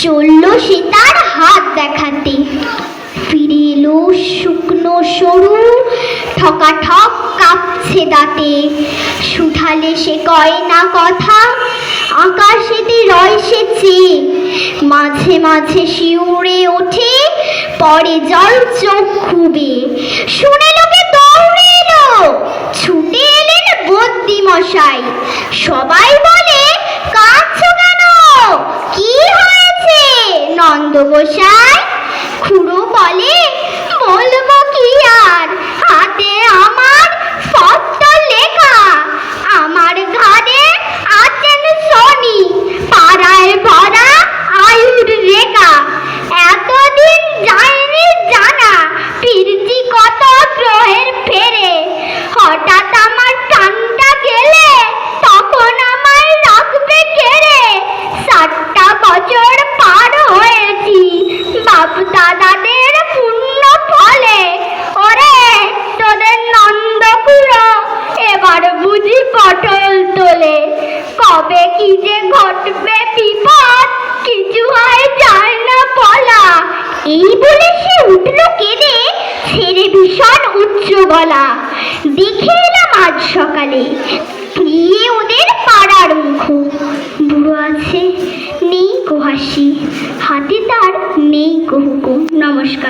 চলল সে তার হাত দেখাতে। ফিরে এলো শুকনো সরু, ঠকাঠক কাঁপছে দাঁতে। শুধালে সে কয় না কথা, আকাশেতে রয় সে চেয়ে। মাঝে মাঝে শিউরে ওঠে, পরে জল চোখ খুবে। শুনে লোকে দৌড়ে এলো, ছুটে এলেন বদ্যি মশাই। সবাই বলে, কাঁদছো কেন, কি হয়েছে নন্দ গোসাই? খুড়ো বলে, বলবো কি আর, হাতে আমার পত্র লেখা। আমার ঘরে আছেন শনি, পাড়ায় ভরা আয়ুর রেখা। এতদিন যায়নি জানা, ফিরছি কত গ্রহের ফেরে। হঠাৎ আমার ঠান্ডা গেলে, তখন আমায় রাখবে কেড়ে। 60টা বছর পার হয়েছি বাপ দাদাদের পুণ্য ফলে। ওরে তোদের নন্দকুড়ো এবার বুঝি পটল তোলে। কবে কি যে ঘটবে বিপদ, কিছু হয় যায় না বলা। এই বলে সে উঠল কেঁদে, ছেড়ে ভীষণ উচ্চ গলা। দেখে এলাম আজ সকালে, গিয়ে ওদের পাড়ার মুখ। বুড়ো আছে, নেই কো হাসি, হাতে তার নেই কো হুকুম। নমস্কার।